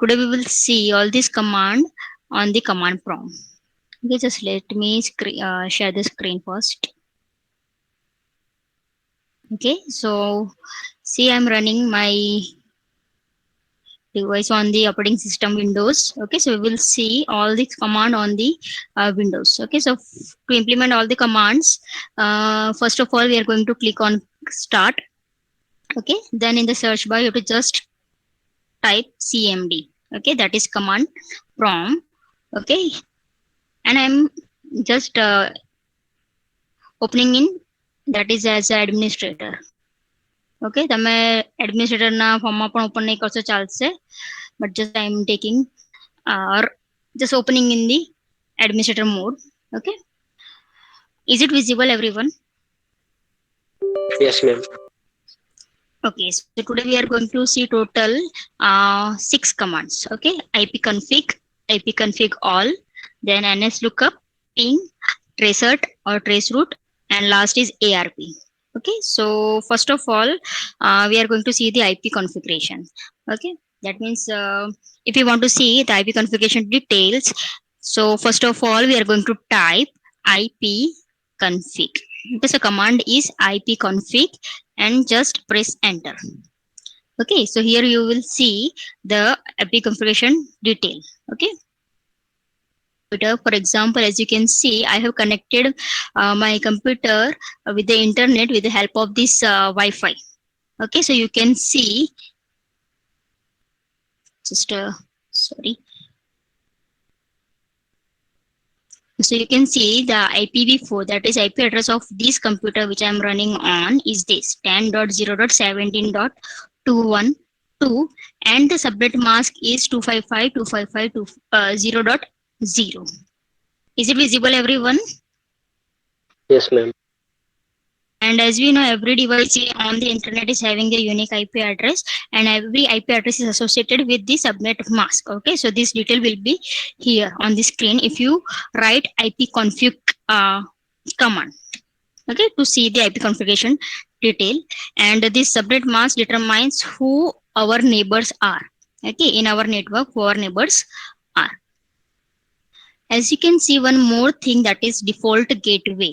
Today we will see all this command on the command prompt. Okay, just let me share the screen first. Okay, so see, I'm running my device on the operating system Windows. Okay, so we will see all the command on the Windows. Okay, so to implement all the commands, first of all, we are going to click on start. Okay, then in the search bar, you have to just type CMD. Okay, that is command prompt. Okay, and I'm just opening in that is as an administrator. Okay, તમે એડમિનિસ્ટ્રેટરના ફોર્મમાં પણ open નહીં કરશો ચાલશે, but just I am taking or just opening in the administrator mode. Okay, is it visible everyone? Yes, ma'am. Okay, so today we are going to see total 6 commands. Okay, ipconfig all, then nslookup, ping, tracert or traceroute, and last is arp. Okay, so first of all, we are going to see the ip configuration. Okay, that means if you want to see the ip configuration details, so first of all we are going to type ipconfig. Okay, so command is ipconfig and just press enter. Okay, so here you will see the ip configuration detail. Okay, for example, as you can see, I have connected my computer with the internet with the help of this Wi-Fi. Okay, so you can see just sorry. So you can see the IPv4, that is IP address of this computer which I am running on, is this 10.0.17.212, and the subnet mask is 255.255.0.0. Is it visible everyone? Yes, ma'am. And as we know, every device on the internet is having a unique IP address, and every IP address is associated with the subnet mask. Okay, so this detail will be here on the screen if you write ipconfig command. Okay, to see the IP configuration detail, and this subnet mask determines who our neighbors are. Okay, in our network, who our neighbors are. As you can see, one more thing, that is default gateway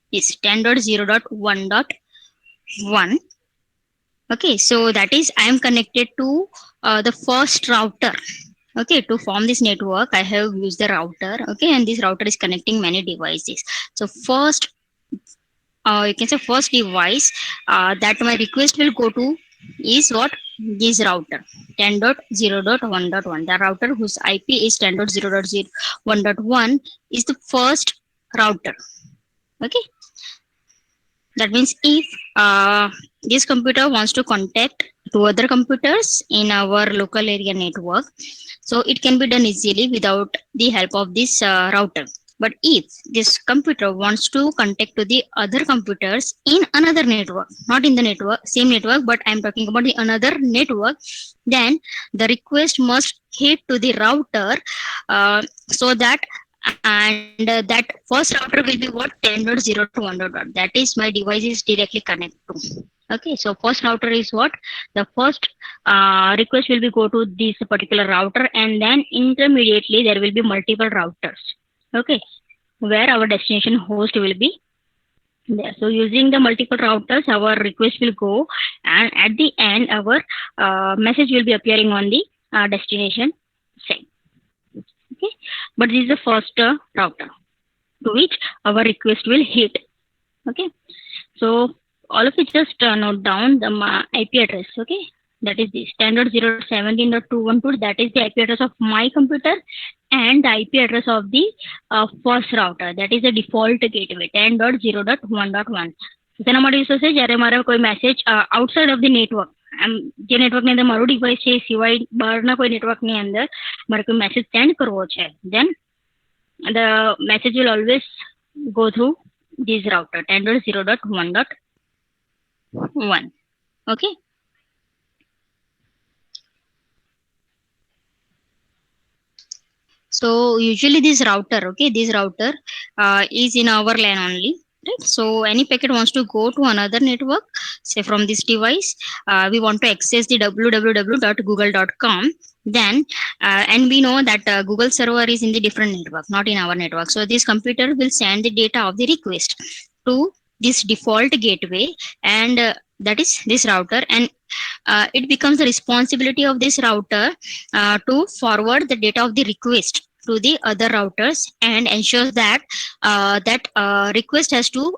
is 10.0.1.1. Okay, so that is I am connected to the first router. Okay, to form this network I have used the router. Okay, and this router is connecting many devices. So first you can say first device that my request will go to is what? This router 10.0.1.1. The router whose IP is 10.0.1.1 is the first router. Okay, that means if this computer wants to contact to other computers in our local area network, so it can be done easily without the help of this router. But if this computer wants to contact to the other computers in another network, not in the network, same network, but I'm talking about the another network, then the request must hit to the router, so that, and that first router will be what? 10.0.1.1. That is my device is directly connected to. Okay, so first router is what? The first request will be go to this particular router, and then intermediately there will be multiple routers. Okay, where our destination host will be there. So using the multiple routers, our request will go, and at the end our message will be appearing on the destination side. Okay, but this is the first router to which our request will hit. Okay, so all of it just note down the IP address. Okay, that is this 10.0.17.212. That is the IP address of my computer, and the IP address of the first router, that is the default gateway 10.0.1.1. તેના માટે શું છે, જ્યારે મારે કોઈ message outside of the network, જે નેટવર્કની અંદર મારું ડિવાઇસ છે સિવાય બહારના કોઈ નેટવર્કની અંદર મારે કોઈ મેસેજ સેન્ડ કરવો છે, then the message will always go through this router 10.0.1.1. Okay, so usually this router, okay, this router is in our LAN only. right? So any packet wants to go to another network, say from this device, we want to access the www.google.com, then and we know that Google server is in the different network, not in our network. So this computer will send the data of the request to this default gateway, and that is this router, and it becomes the responsibility of this router to forward the data of the request to the other routers, and ensures that request has to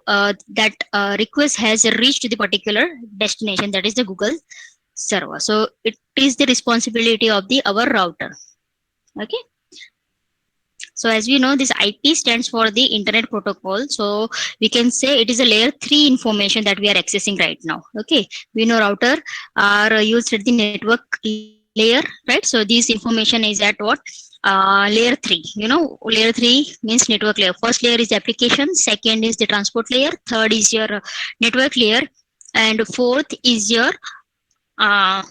request has reached the particular destination, that is the Google server. So it is the responsibility of the our router. Okay. So as we know, this IP stands for the Internet Protocol. So we can say it is a layer 3 information that we are accessing right now. Okay, we know router are used at the network layer, right? So this information is at what? Layer 3. You know, layer 3 means network layer. First layer is application, second is the transport layer, third is your network layer, and fourth is your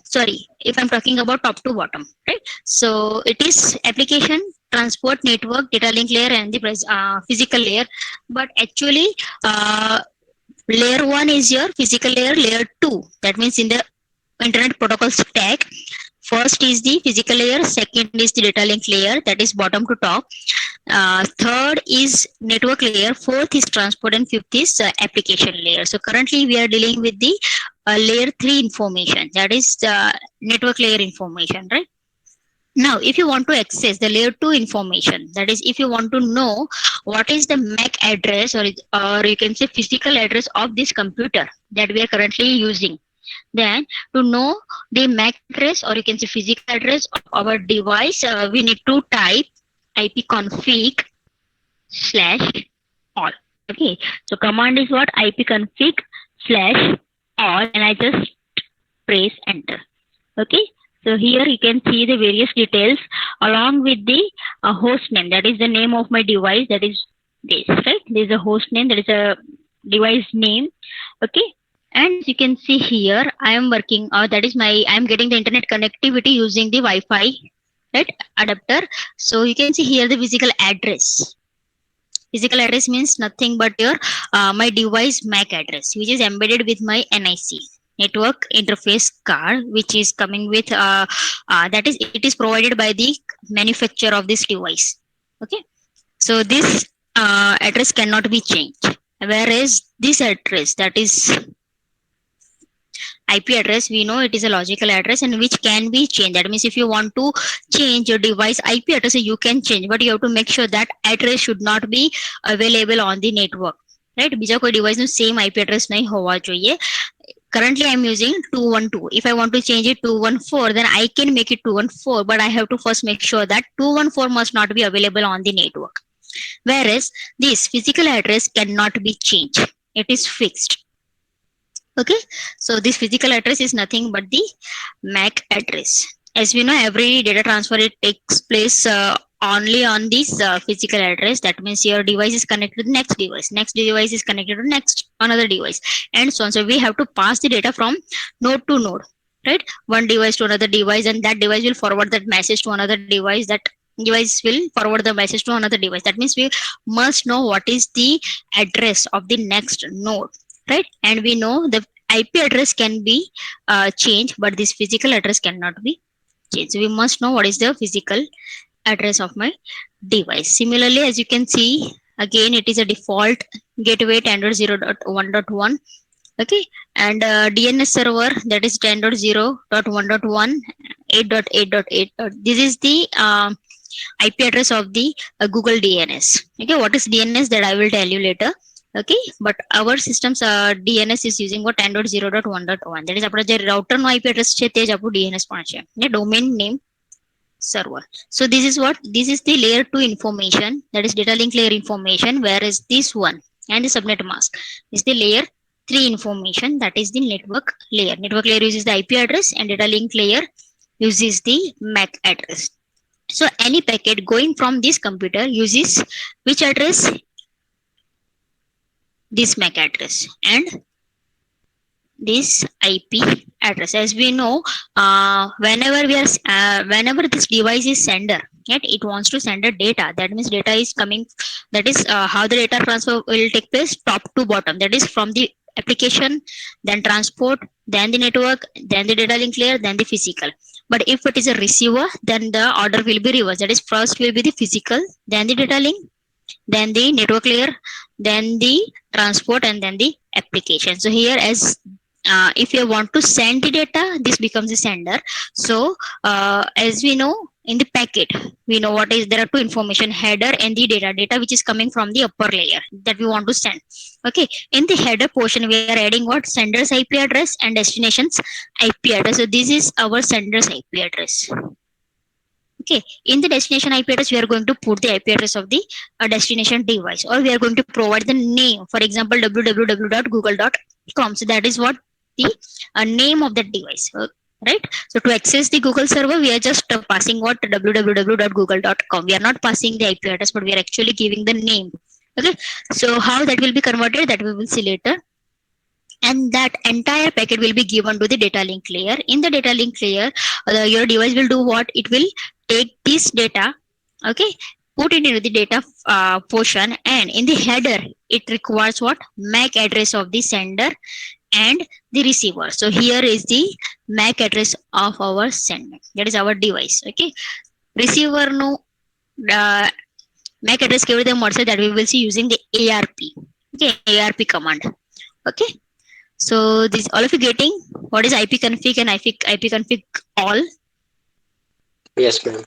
sorry, if I'm talking about top to bottom, right? So it is application, transport, network, data link layer, and the physical layer. But actually, layer 1 is your physical layer, layer 2, that means in the internet protocol stack, first is the physical layer, second is the data link layer, that is bottom to top, third is network layer, fourth is transport, and fifth is application layer. So currently we are dealing with the layer 3 information, that is the network layer information, right? Now, if you want to access the layer 2 information, that is, if you want to know what is the MAC address, or you can say physical address of this computer that we are currently using, then to know the MAC address, or you can say physical address of our device, we need to type ipconfig slash all. Okay, so command is what? Ipconfig slash all, and I just press enter. Okay, so here you can see the various details along with the host name, that is the name of my device, that is this, right? This is a host name, that is a device name. Okay, and as you can see here, I am working, that is my, I am getting the internet connectivity using the Wi-Fi, right, adapter. So you can see here the physical address. Physical address means nothing but your my device MAC address, which is embedded with my NIC, network interface card, which is coming with that is, it is provided by the manufacturer of this device. Okay, so this address cannot be changed, whereas this address, that is IP address, we know it is a logical address and which can be changed. That means if you want to change your device IP address, you can change, but you have to make sure that address should not be available on the network, right? બીજા કોઈ device નું same IP address નહીં હોવા જોઈએ. Currently I'm using 212. If I want to change it to 214, then I can make it 214, but I have to first make sure that 214 must not be available on the network. Whereas this physical address cannot be changed. It is fixed. Okay, so this physical address is nothing but the MAC address. As we know, every data transfer, it takes place only on this physical address. That means your device is connected to the next device is connected to next another device, and so on. So we have to pass the data from node to node, right? One device to another device, and that device will forward that message to another device. That device will forward the message to another device. That means we must know what is the address of the next node, right? And we know the IP address can be changed, but this physical address cannot be changed. So we must know what is the physical address of my device. Similarly, as you can see, again, it is a default gateway 10.0.1.1. Okay, and DNS server, that is 10.0.1.1, 8.8.8. This is the IP address of the Google DNS. Okay, what is DNS, that I will tell you later. Okay, but our systems DNS is using what 10.0.1.1. that is આપણા જે router નો IP address છે તે જ આપણું DNS પણ છે, ને domain name server. So this is what, this is the layer 2 information, that is data link layer information, whereas this one and the subnet mask is the layer 3 information, that is the network layer. Network layer uses the IP address and data link layer uses the MAC address. So any packet going from this computer uses which address? This MAC address and this IP address. As we know, whenever this device is sender, yet it wants to send a data. That means data is coming. That is how the data transfer will take place, top to bottom. That is from the application, then transport, then the network, then the data link layer, then the physical. But if it is a receiver, then the order will be reversed. That is, first will be the physical, then the data link, then the network layer, then the transport, and then the application. So here, as if you want to send the data, this becomes the sender. So as we know, in the packet, we know what is there are two information: header and the data which is coming from the upper layer that we want to send. Okay, in the header portion, we are adding what? Sender's IP address and destination's IP address. So this is our sender's IP address. Okay, in the destination IP address, we are going to put the IP address of the destination device, or we are going to provide the name. For example, www.google.com. So that is what the name of that device. Right. So to access the Google server, we are just passing what? www.google.com. We are not passing the IP address, but we are actually giving the name. Okay. So how that will be converted, that we will see later. And that entire packet will be given to the data link layer. In the data link layer, your device will do what? It will take this data, okay, put it into the data portion, and in the header it requires what? MAC address of the sender and the receiver. So here is the MAC address of our sender, that is our device. Okay, receiver no MAC address કેવી રીતે મળશે, that we will see using the ARP. Okay, ARP command. Okay, so this all of you getting what is IP config and IP config all? Yes, ma'am.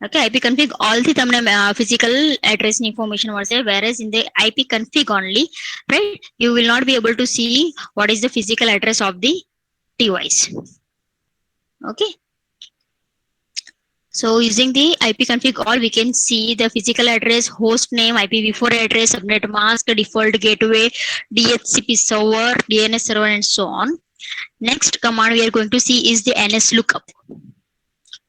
Okay, IP config all the તમને physical address information મળશે, whereas in the IP config only, right, you will not be able to see what is the physical address of the device. Okay, so using the IP config all, we can see the physical address, host name, IPv4 address, subnet mask, default gateway, DHCP server, DNS server, and so on. Next command we are going to see is the NS lookup.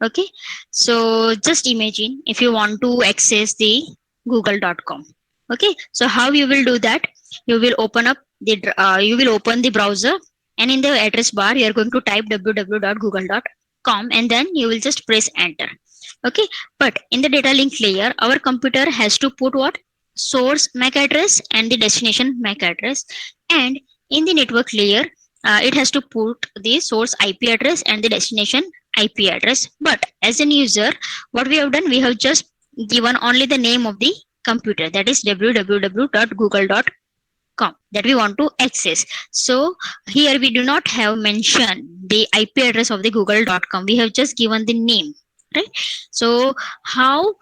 Okay, so just imagine if you want to access the google.com. Okay, so how you will do that? You will open up the browser, and in the address bar you are going to type www.google.com, and then you will just press enter. Okay, but in the data link layer, our computer has to put what? Source MAC address and the destination MAC address, and in the network layer, it has to put the source IP address and the destination IP address. But as an user, what we have done, we have just given only the name of the computer, that is www.google.com, that we want to access. So here we do not have mentioned the IP address of the google.com. We have just given the name, right? So how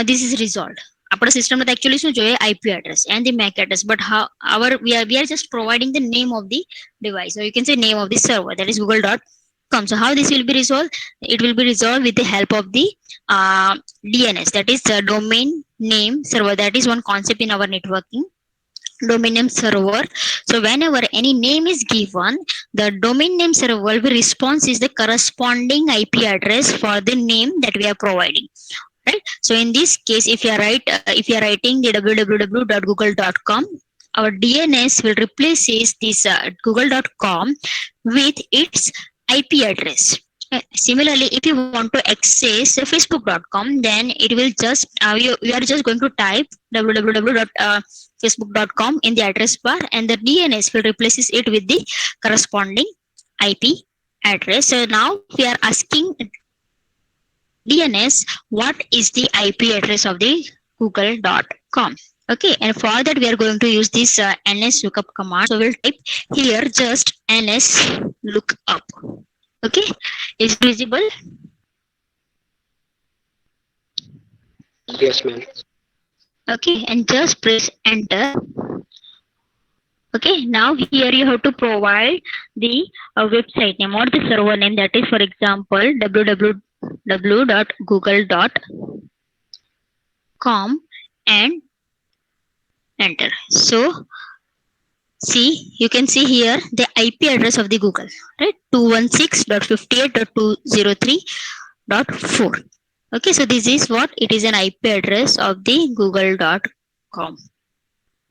this is resolved? Our system actually શું જોઈએ? IP address and the MAC address, but how we are just providing the name of the device, or you can say name of the server, that is google.com. So how this will be resolved? It will be resolved with the help of the DNS, that is the domain name server. That is one concept in our networking, domain name server. So whenever any name is given, the domain name server will response is the corresponding IP address for the name that we are providing, right? So in this case, if you are writing the www.google.com, our DNS will replace this google.com with its IP address. Similarly, if you want to access facebook.com, then it will just you are just going to type www.facebook.com in the address bar, and the DNS will replaces it with the corresponding IP address. So now we are asking DNS what is the IP address of the google.com. Okay, and for that we are going to use this ns lookup command. So we'll type here just ns lookup. Okay, is it visible? Yes, ma'am. Okay, and just press enter. Okay, now here you have to provide the website name or the server name, that is, for example, www.google.com, and enter. So see, you can see here the IP address of the Google, right? 216.58.203.4. Okay, so this is what it is, an IP address of the google.com.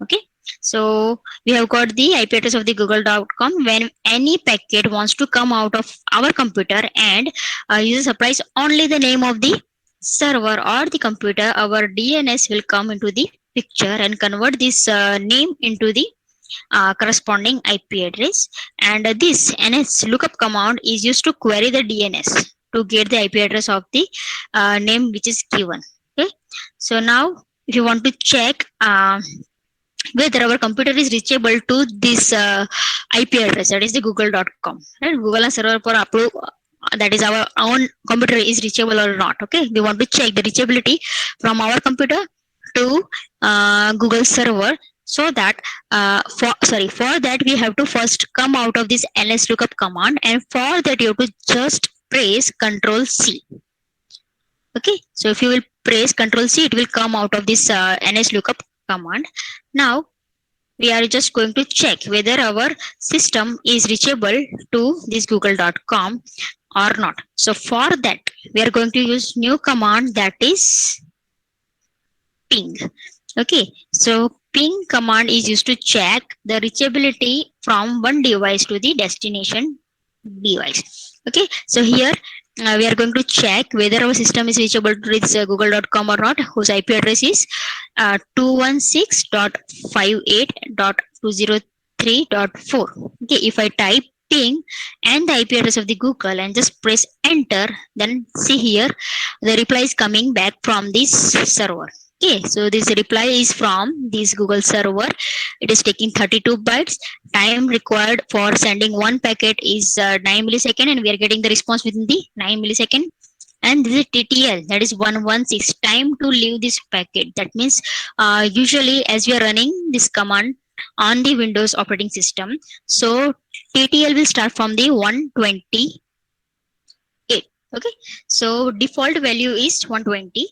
Okay, So we have got the IP address of the google.com. When any packet wants to come out of our computer and user supplies only the name of the server or the computer, our DNS will come into the picture and convert this name into the corresponding IP address. And this NS lookup command is used to query the DNS to get the IP address of the name which is given. Okay. So now, if you want to check whether our computer is reachable to this IP address, that is the google.com, right? Google server for upload, that is our own computer is reachable or not. Okay, we want to check the reachability from our computer to Google server. So that for that we have to first come out of this ls lookup command, and for that you have to just press Control C. Okay, so if you will press Control C, it will come out of this ns lookup command. Now we are just going to check whether our system is reachable to this google.com or not. So for that we are going to use new command, that is ping. Okay, so ping command is used to check the reachability from one device to the destination device. Okay, so here we are going to check whether our system is reachable to this google.com or not, whose IP address is 216.58.203.4. Okay, if I type ping and the IP address of the Google and just press enter, then see here the reply is coming back from this server. Okay, so this reply is from this Google server. It is taking 32 bytes. Time required for sending one packet is 9 millisecond, and we are getting the response within the 9 millisecond. And this is TTL, that is 116, time to leave this packet. That means usually as we are running this command on the Windows operating system, so TTL will start from the 128. Okay, so default value is 120.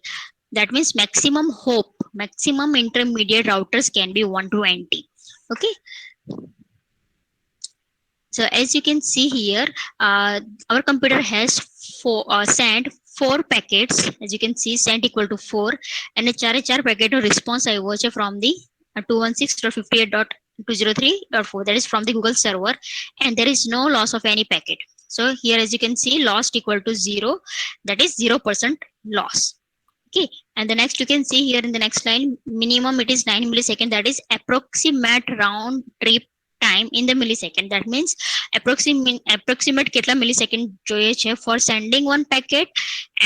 That means maximum hope, maximum intermediate routers can be 120. Okay, so as you can see here, our computer has sent four packets. As you can see, sent equal to 4, and a char packet of response I watch from the 216.58.203.4, that is from the Google server, and there is no loss of any packet. So here, as you can see, lost equal to 0, that is 0% loss. Okay, and the next you can see here in the next line, minimum it is 9 millisecond, that is approximate round trip time in the millisecond. That means approximate કેટલા millisecond જોઈએ છે for sending one packet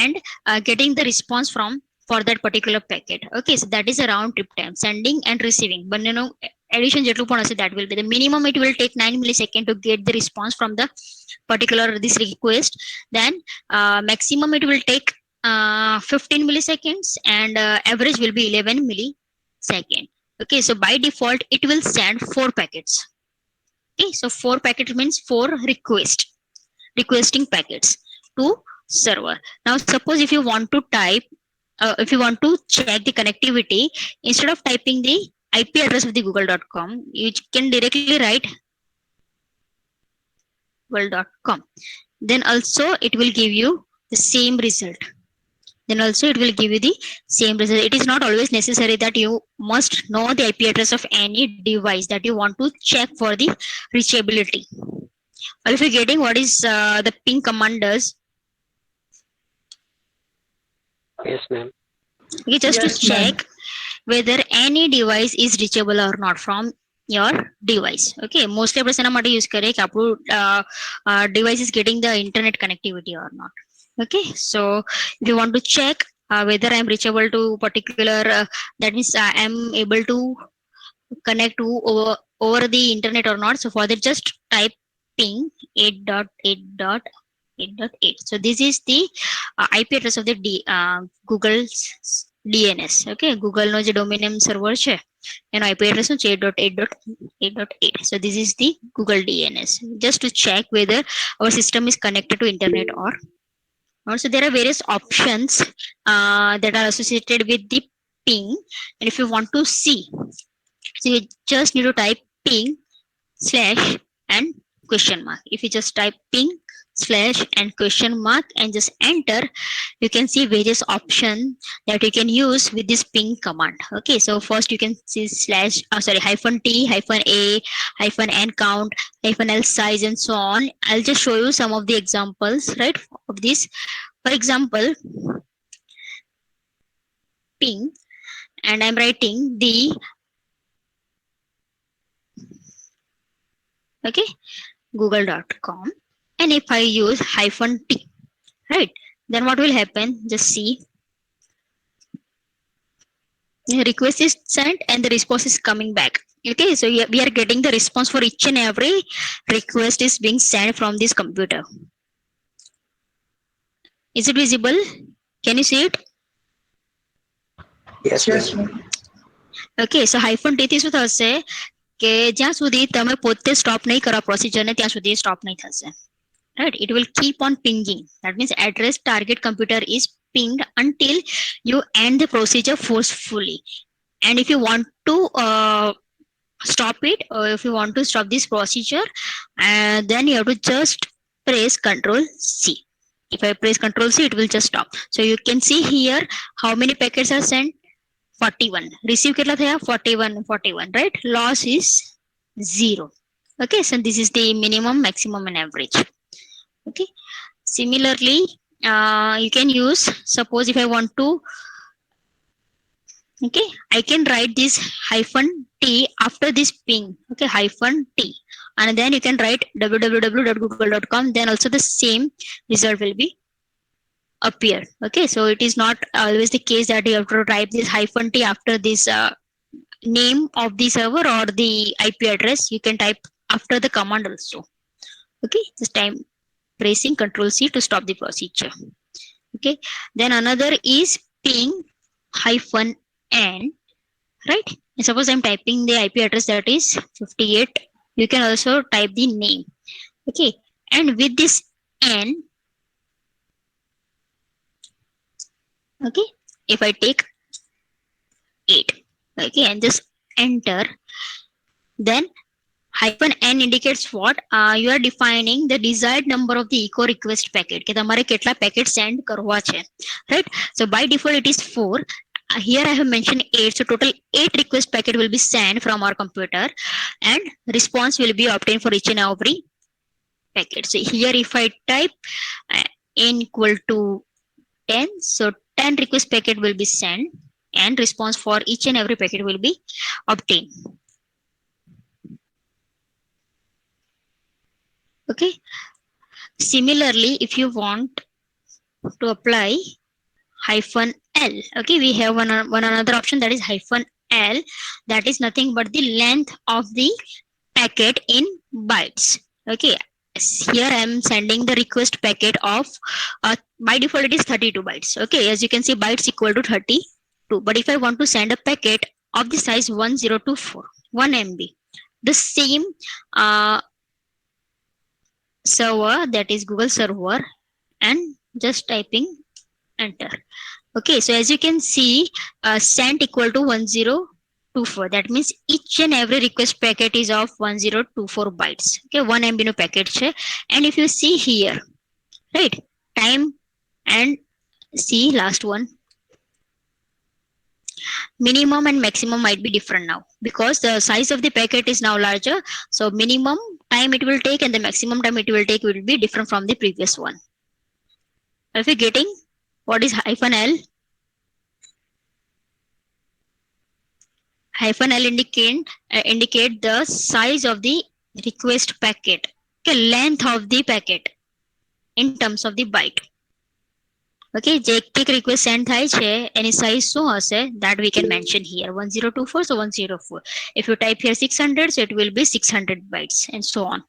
and getting the response from for that particular packet. Okay, so that is a round trip time, sending and receiving બંનેનો addition જેટલું પણ હશે, that will be the minimum. It will take 9 millisecond to get the response from the particular this request. Then maximum it will take 15 milliseconds, and average will be 11 millisecond. Okay, so by default it will send 4 packets. Okay, so 4 packets means 4 requesting packets to server. Now suppose if you want to type if you want to check the connectivity, instead of typing the IP address of the google.com, you can directly write google.com. Then also it will give you the same result. Then also it will give you the same result. It is not always necessary that you must know the IP address of any device that you want to check for the reachability. Or if you're getting what is the ping command does. Yes, ma'am. Okay, just Yes, to ma'am. check whether any device is reachable or not from your device. Okay, mostly આપણે શેના માટે use કરીએ કે આપણું device is getting the internet connectivity or not. Okay, so if you want to check whether I am reachable to particular that means I am able to connect to over the internet or not, so for that just type ping 8.8.8.8. So this is the IP address of the Google's DNS. Okay, Google no જે domain name server છે એનો IP address છે 8.8.8.8. So this is the Google DNS, just to check whether our system is connected to internet or not. So there are various options that are associated with the ping, and if you want to see, so you just need to type ping slash and question mark. If you just type ping slash and question mark and just enter, you can see various options that you can use with this ping command. Okay, so first you can see slash hyphen t hyphen a hyphen n count hyphen l size and so on. I'll just show you some of the examples, right, of this. For example, ping, and I'm writing the, okay, google.com, and if I use hyphen t, right, then what will happen, just see, the request is sent and the response is coming back. Okay, so we are getting the response for each and every request is being sent from this computer. Is it visible? Can you see it? Yes, Yes, ma'am. ma'am. Okay, so hyphen t થી શું થશે કે જ્યાં સુધી તમે પોતે stop નહીં કરો પ્રોસિજરને ત્યાં સુધી સ્ટોપ નહીં થશે. Right, it will keep on pinging. That means address target computer is pinged until you end the procedure forcefully. And if you want to stop it, or if you want to stop this procedure, then you have to just press Control C. If I press Control C, it will just stop. So you can see here how many packets are sent. 41. Receive કેટલા થયા? 41, right? Loss is 0. Okay, so this is the minimum, maximum and average. Okay, similarly, you can use, suppose if I want to, okay, I can write this hyphen t after this ping, okay, hyphen t, and then you can write www.google.com, then also the same result will be appear. Okay, so it is not always the case that you have to type this hyphen t after this name of the server or the IP address. You can type after the command also. Okay, just time pressing Control C to stop the procedure. Okay, then another is ping hyphen n, right? And suppose I'm typing the IP address that is 58, you can also type the name. Okay, and with this n, okay, if I take 8, okay, and just enter, then hyphen n indicates what, you are defining the desired number of the echo request packet કે તમારે કેટલા packet send કરવા છે, right? So by default it is 4. Here I have mentioned 8, so total 8 request packet will be sent from our computer and response will be obtained for each and every packet. So here if I type n equal to 10, so 10 request packet will be sent and response for each and every packet will be obtained. Okay, similarly, if you want to apply hyphen L, okay, we have one another option, that is hyphen L, that is nothing but the length of the packet in bytes. Okay, here I am sending the request packet of, by default it is 32 bytes. Okay, as you can see, bytes equal to 32, but if I want to send a packet of the size 1024, 1 MB, the same server, that is Google server, and just typing enter. Okay, so as you can see, sent equal to 1024, that means each and every request packet is of 1024 bytes. Okay, 1 MB no packet છે. And if you see here, right, time and see last one, minimum and maximum might be different now because the size of the packet is now larger. So minimum time it will take and the maximum time it will take will be different from the previous one. Are you getting what is hyphen L? Hyphen L indicate the size of the request packet, okay, length of the packet in terms of the byte. Okay, જે એક request send થાય છે એની size શું હશે, that we can mention here, 1024, so 104. If you type here 600, so it will be 600 bytes and so on.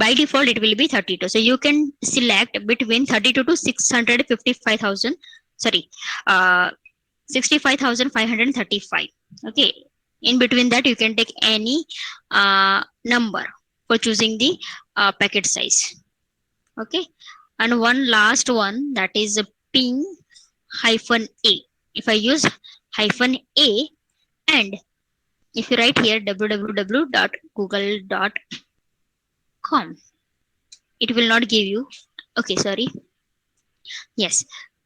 By default it will be 32, so you can select between 32 to 655,000, sorry, 65,535. Okay, in between that you can take any number for choosing the packet size. Okay, and one last one, that is a ping hyphen a. If I use hyphen a and if you write here www.google.com, it will not give you. Okay, sorry. Yes.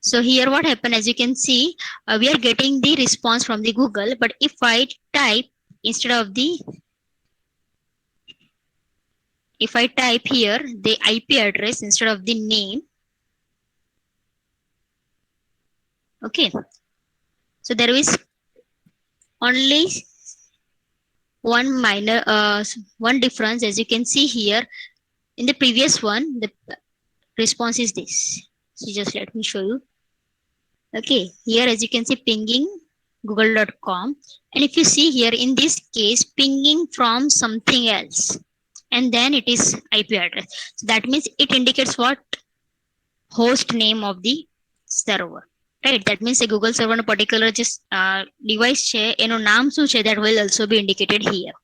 So here what happened, as you can see, we are getting the response from the Google, but if I type instead of the, if I type here the IP address instead of the name, okay, so there is only one difference. As you can see here, in the previous one, the response is this. So just let me show you. Okay, here as you can see, pinging google.com, and if you see here in this case, pinging from something else, and then it is IP address. So that means it indicates what? Host name of the server, right? That means a Google server on a particular just device છે એનું નામ શું છે, that will also be indicated here.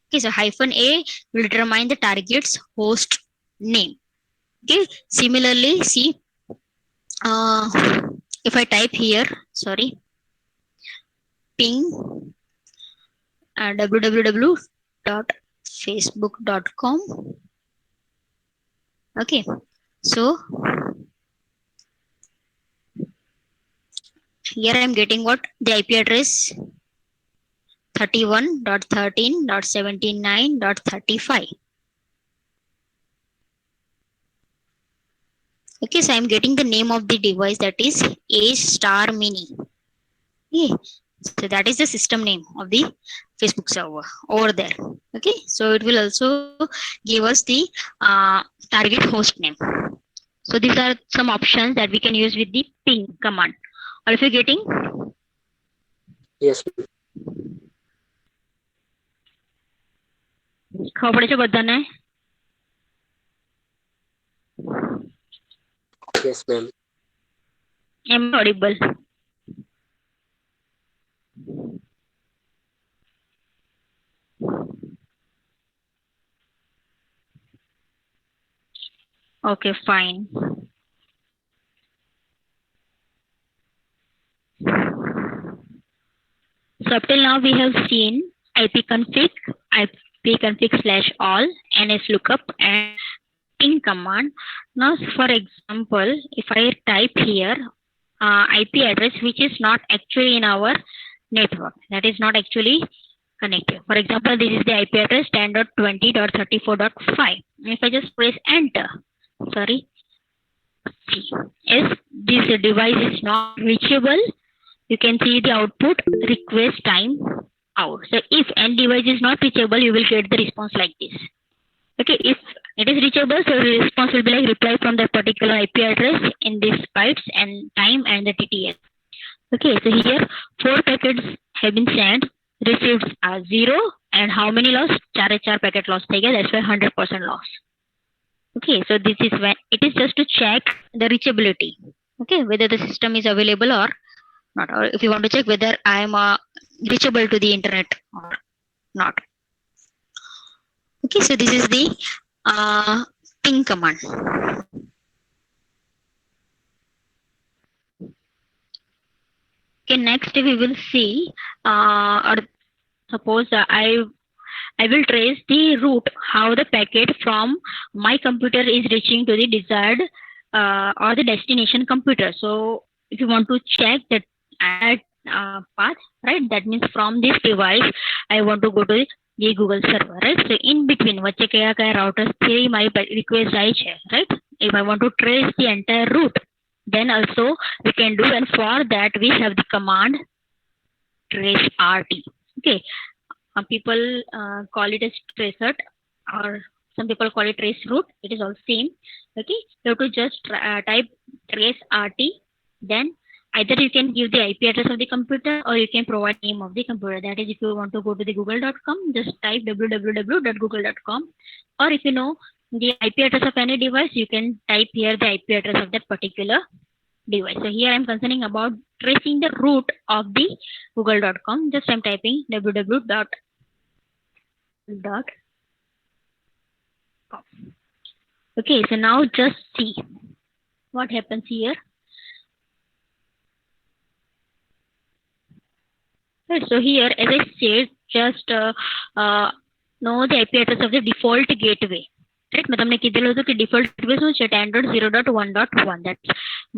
Okay, so hyphen A will determine the target's host name. Okay, similarly, see, uh, if I type here, sorry, ping www.facebook.com. Okay, so here I am getting what? The IP address 31.13.79.35. Okay, so I am getting the name of the device, that is A Star Mini. Okay, so that is the system name of the Facebook server over there. Okay, so it will also give us the target host name. So these are some options that we can use with the ping command. Or if you're getting, Yes, ma'am. ખબર પડે છે બધાને? Yes, ma'am. Am I audible? Okay, fine. So up till now we have seen ipconfig/all, nslookup, and ping command. Now, for example, if I type here IP address which is not actually in our network, that is not actually connected. For example, this is the IP address 10.20.34.5. If I just press enter, sorry, see, if this device is not reachable, you can see the output request time out. So if any device is not reachable, you will get the response like this. Okay, if it is reachable, so the response will be like reply from that particular IP address in these bytes and time and the TTS. Okay, so here 4 packets have been sent, received are 0, and how many lost? 4 packet lost. That's why 100% loss. Okay, so this is when it is just to check the reachability. Okay, whether the system is available or not, or if you want to check whether I am reachable to the internet or not. Okay, so this is the ping command. Okay, next we will see, or suppose I will trace the route how the packet from my computer is reaching to the desired or the destination computer. So if you want to check that path, right, that means from this device I want to go to the Google server, right? So in between વચ્ચે કયા કયા routers થી my request જાય છે, right? If I want to trace the entire route, then also we can do, and for that we have the command trace rt. Okay, people call it as traceroute, or some people call it trace route. It is all same. Okay, you have to just type trace rt, then either you can give the IP address of the computer or you can provide name of the computer. That is, if you want to go to the google.com, just type www.google.com, or if you know the IP address of any device, you can type here the IP address of that particular device. So here I'm concerning about tracing the route of the google.com. Just I'm typing www.com. Okay, so now just see what happens here. Right, so here, as I said, just know the IP address of the default gateway. right? મેં તમને કીધેલું હતું કે default gateway શું છે 10.0.1.1. That's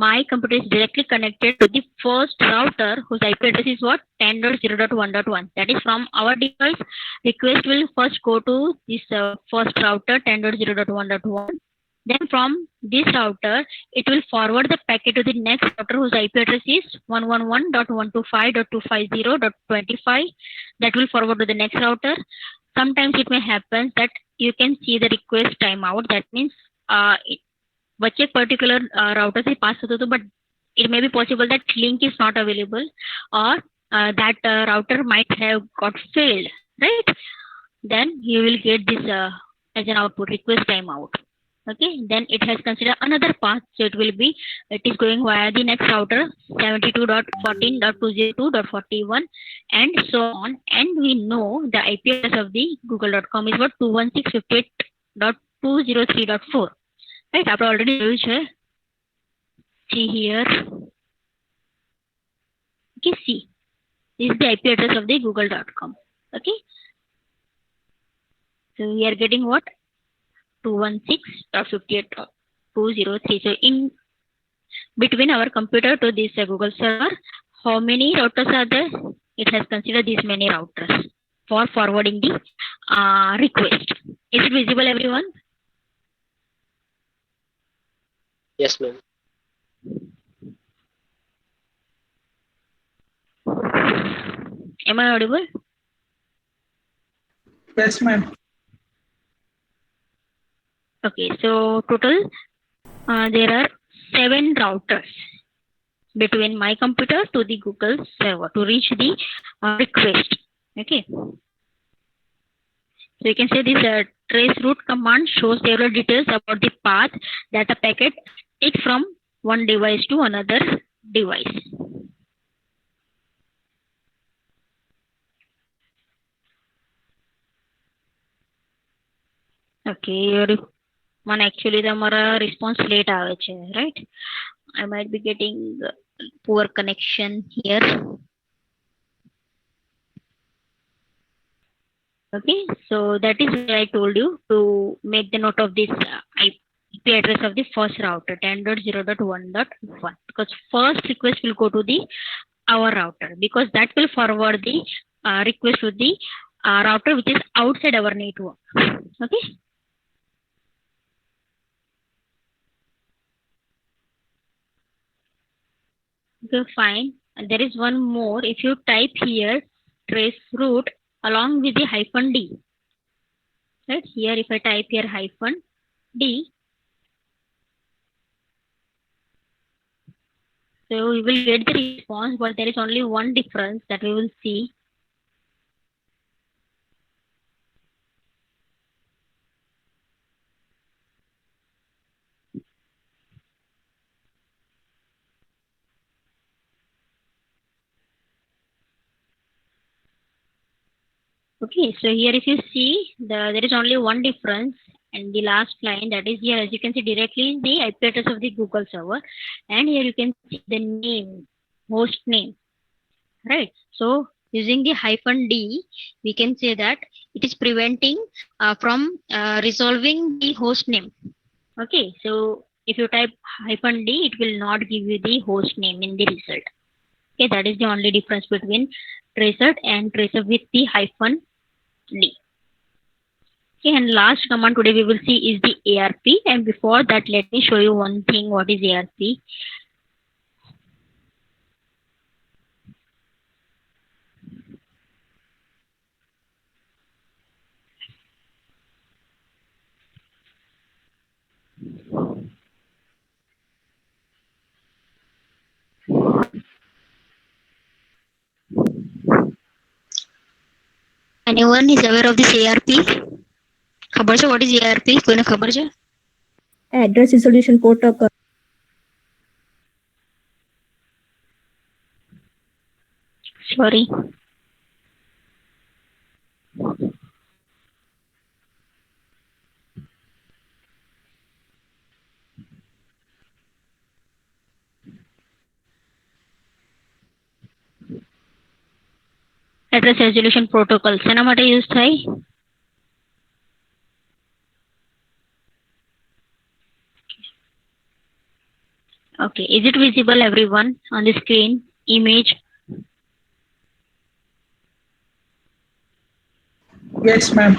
my computer is directly connected to the first router whose IP address is what 10.0.1.1. That is from our device. Request will first go to this first router 10.0.1.1. Then from this router, it will forward the packet to the next router whose IP address is 111.125.250.25. That will forward to the next router. Sometimes it may happen that you can see the request timeout. That means वच्चे एक particular router से pass होता तो, but it may be possible that link is not available, or that router might have got failed, right? Then you will get this as an output request timeout. Okay, then it has considered another path, so it is going via the next router 72.14.202.41 and so on. And we know the IP address of the google.com is what 216.58.203.4, right? આપણે already જોયું છે. See here. Okay, see, this is the IP address of the google.com. Okay, so we are getting what 216.58.203. So in between our computer to this Google server, how many routers are there? It has considered these many routers for forwarding the request. Is it visible, everyone? Yes, ma'am. Am I audible? Yes, ma'am. Okay, so total there are 7 routers between my computer to the Google server to reach the request. Okay, so you can say this trace route command shows several details about the path that a packet takes from one device to another device. Okay, મને actually તમારા response late આવે છે, right? I might be getting poor connection here. Okay, so that is why I told you to make the note of this IP address of the first router 10.0.1.1, because first request will go to the our router, because that will forward the request to the router which is outside our network. Okay. Okay, fine. And there is one more. If you type here trace route along with the hyphen D, right here, if I type here hyphen D, so we will get the response, but there is only one difference that we will see. Okay, so here if you see, there is only one difference, and the last line, that is here, as you can see directly the IP address of the Google server, and here you can see the name, host name, right? So using the hyphen D, we can say that it is preventing from resolving the host name. Okay, so if you type hyphen D, it will not give you the host name in the result. Okay, that is the only difference between tracer and tracer with the hyphen D. Okay, and last command today we will see is the ARP. And before that, let me show you one thing. What is ARP? Anyone is aware of this ARP? ખબર છે what is ARP? કોઈને ખબર છે? Address resolution protocol. Sorry. Address resolution protocol શેના માટે use થાય? Okay, is it visible everyone on the screen? Image. Yes, ma'am.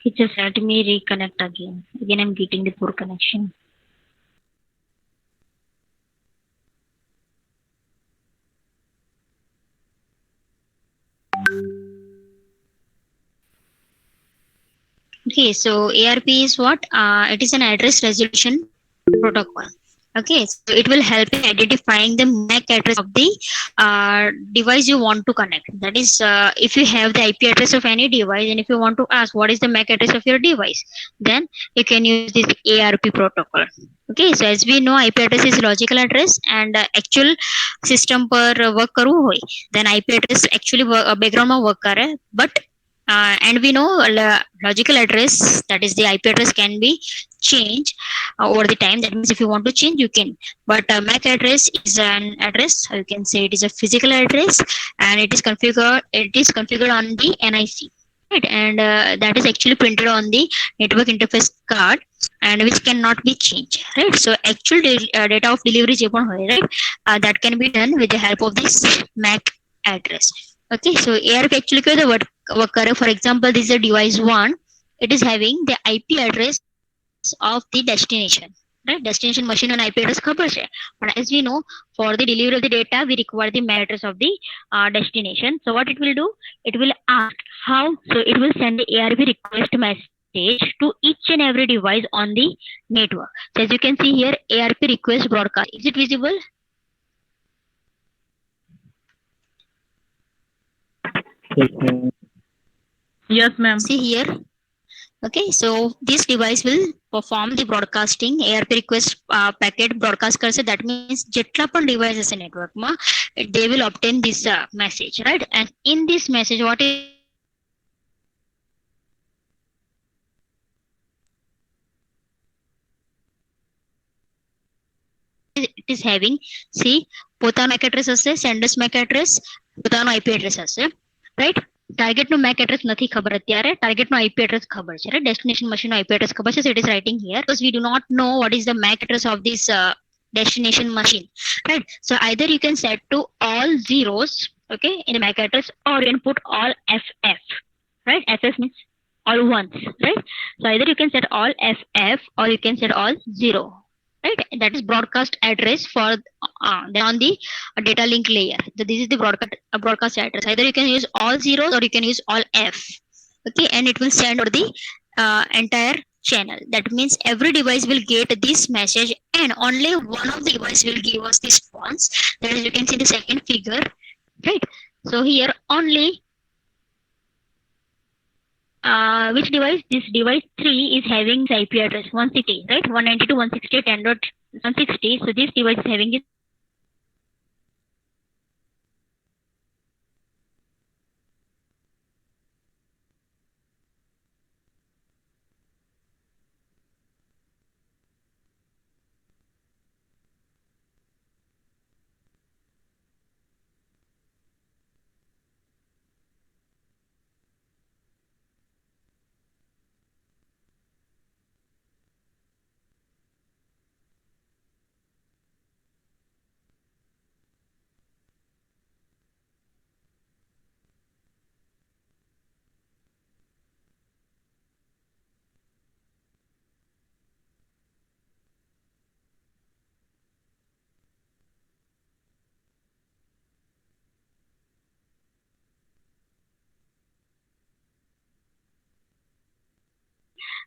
Okay, just let me reconnect again. Again, I'm getting the poor connection. Okay, so ARP is what? It is an address resolution protocol. Okay, so it will help in identifying the MAC address of the device you want to connect. That is, if you have the IP address of any device and if you want to ask what is the MAC address of your device, then you can use this ARP protocol. Okay, so as we know, IP address is logical address and actual system पर work करવું હોય, then IP address actually background में work करे, but and we know logical address, that is the IP address, can be changed over the time. That means if you want to change, you can. But MAC address is an address. You can say it is a physical address, and it is configured. It is configured on the NIC, right? And that is actually printed on the network interface card, and which cannot be changed, right? So actual data of delivery, right? That can be done with the help of this MAC address. Okay, so ARP actually the word for example, this is a device one. It is having the IP address of the destination. Right? Destination machine and IP address ખબર છે. But as we know, for the delivery of the data, we require the MAC address of the destination. So what it will do? It will ask how. So it will send the ARP request message to each and every device on the network. So as you can see here, ARP request broadcast. Is it visible? Yes, ma'am. See here. Okay, so this device will perform the broadcasting ARP request packet broadcast करશે. That means જેટલા પણ device હશે network માં, they will obtain this message, right? And in this message, what is it is having, see, પોતાનો MAC address હશે, senders MAC address, પોતાનો IP address હશે, right? Target નું MAC address નથી ખબર અત્યારે, ટાર્ગેટ નો IP address ખબર છે, right? Destination machine નો IP address ખબર છે, so it is writing here because we do not know what is the MAC address of this destination machine, right? So either you can set to all zeros, okay, in the MAC address, or you can put all FF, right? FF means all ones, right? So either you can set all FF or you can set all zero, right? That is broadcast address for then on the data link layer. So this is the broadcast address. Either you can use all zeros or you can use all F. Okay, and it will send over the entire channel. That means every device will get this message, and only one of the device will give us the response. That is, you can see the second figure, right? So here only which device? This device 3 is having the IP address 160, right? 192.168.10.160. So this device is having this.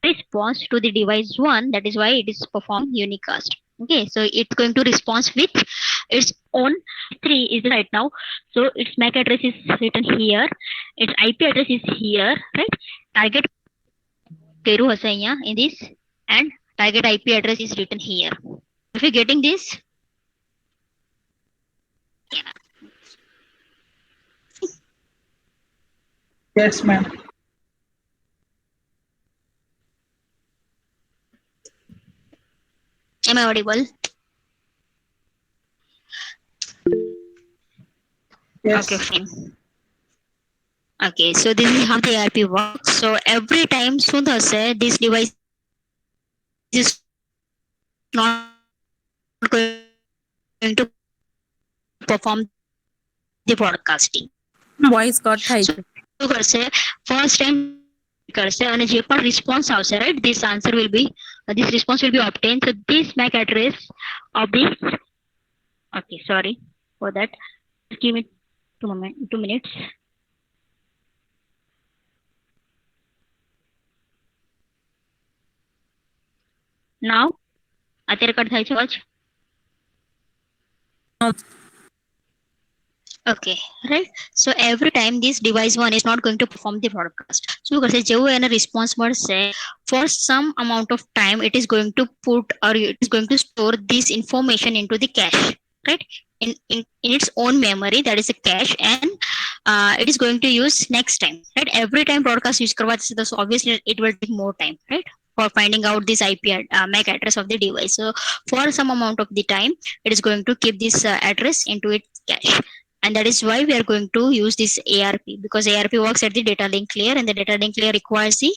Response to the device 1, that is why it is performing unicast. Okay, so it's going to respond with its own 3 is right now. So its MAC address is written here, its IP address is here, right? Target Keru hase in this, and target IP address is written here. If you're getting this, Yes, ma'am. Am I audible? Yes. Okay, fine. Okay, so this is how the ARP works. So every time શું થશે, this device is not going to perform the broadcasting. Voice cut થાય છે. શું કરશે, first time કરશે અને જે પણ response આવશે, right, this answer will be this response will be obtained. So this MAC address of this, okay, sorry for that, just give me 2 minutes. Now અત્યારે કટ થાય છે અવાજ? Okay, right. So every time this device one is not going to perform the broadcast. શું કરશે, જેવું એને response મળશે, for some amount of time it is going to put or it is going to store this information into the cache, right? In its own memory, that is a cache, and it is going to use next time, right? Every time broadcast use કરવા જશે, so obviously it will take more time, right, for finding out this MAC address of the device. So for some amount of the time, it is going to keep this address into its cache. And that is why we are going to use this ARP, because ARP works at the data link layer, and the data link layer requires the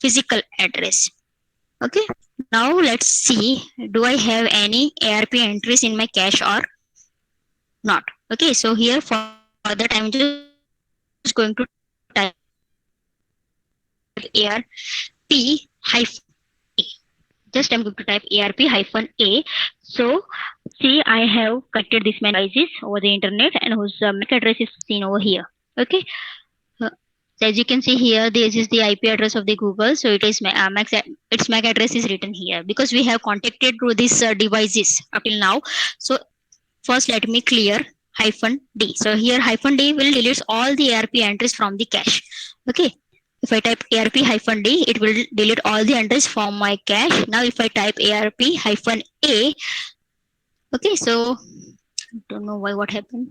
physical address. Okay, now let's see, do I have any ARP entries in my cache or not? Okay, so here for that I'm just going to type ARP hyphen A. Just I'm going to type ARP hyphen A. So see, I have connected these many devices over the internet, and whose MAC address is seen over here. Okay. So as you can see here, this is the IP address of the Google. So it is its MAC address is written here because we have contacted through these devices up till now. So first let me clear hyphen D. So here hyphen D will delete all the ARP entries from the cache. Okay. If I type ARP hyphen D, it will delete all the entries from my cache. Now if I type ARP hyphen A, okay, so don't know why what happened.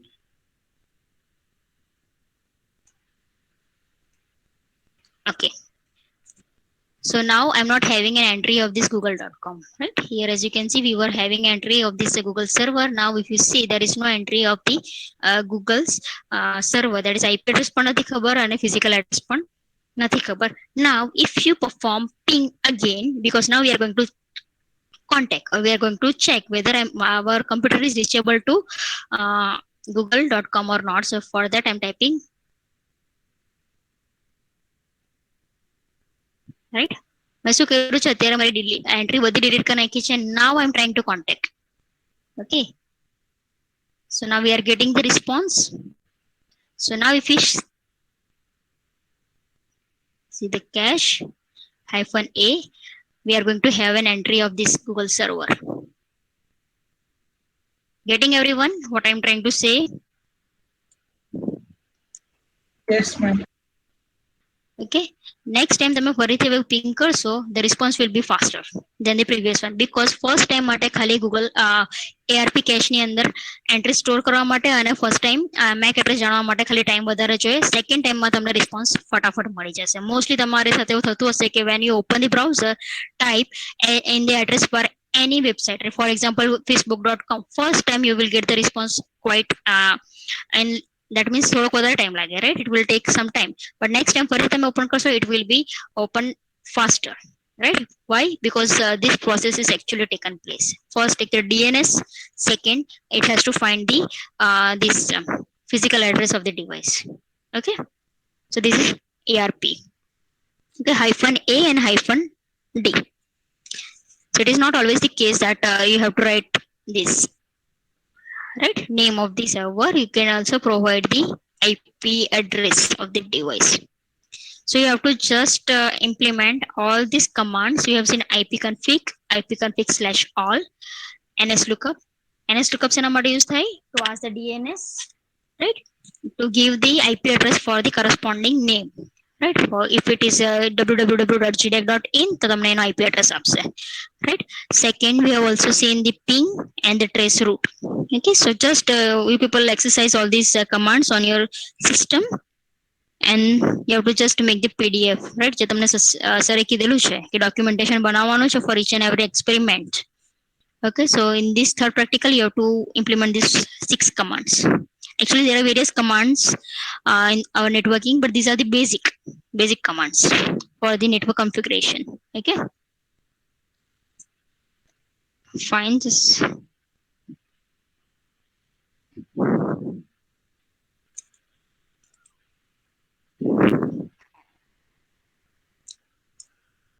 Okay. So now I'm not having an entry of this google.com, right? Here as you can see, we were having entry of this Google server. Now if you see, there is no entry of the Google's server. That is IP address પણ નથી ખબર અને physical address પણ નથી ખબર. Now if you perform ping again, because now we are going to contact, or we are going to check whether our computer is reachable to google.com or not. So for that I'm typing, right? મેં શું કર્યું છે, અત્યારે મારી entry બધી delete કરી નાખી છે. Now I'm trying to contact. Okay, so now we are getting the response. So now if we see the cache hyphen A, we are going to have an entry of this Google server. Getting everyone what I'm trying to say? Yes, ma'am. Okay, next time તમે ફરીથી પિંગ કરશો, the response will be faster than the previous one, because first time માટે ખાલી Google ARP cache ની અંદર entry store કરવા માટે અને ફર્સ્ટ ટાઈમ MAC એડ્રેસ જાણવા માટે ખાલી ટાઈમ વધારે જોઈએ. સેકન્ડ ટાઈમમાં તમને રિસ્પોન્સ ફટાફટ મળી જશે. મોસ્ટલી તમારી સાથે એવું થતું હશે કે when you open the browser, type in the address for any website, for example facebook.com, first time you will get the response quite and that means થોડોક વધારે ટાઈમ લાગે, right? It will take some time, but next time ફરી તમે open કરશો, it will be open faster, right? Why? Because this process is actually taken place. First take the DNS, second it has to find the this physical address of the device. Okay, so this is ARP. Okay, hyphen A and hyphen D. So it is not always the case that you have to write this, right, name of the server. You can also provide the IP address of the device. So you have to just implement all these commands. You have seen ipconfig/all, nslookup. nslookup સેના માટે use થાય? To ask the DNS, right, to give the IP address for the corresponding name, right? Or if it is www.gdec.in, તો તમને એનો IP address આપશે, right? Second, we have also seen the ping and the trace route. Okay, so just you people exercise all these commands on your system, and you have to just make the PDF, right? જે તમને સરે કીધેલું છે કે documentation બનાવવાનું છે for each and every experiment. Okay, so in this third practical, you have to implement these 6 commands. Actually, there are various commands in our networking, but these are the basic commands for the network configuration. Okay, fine. Just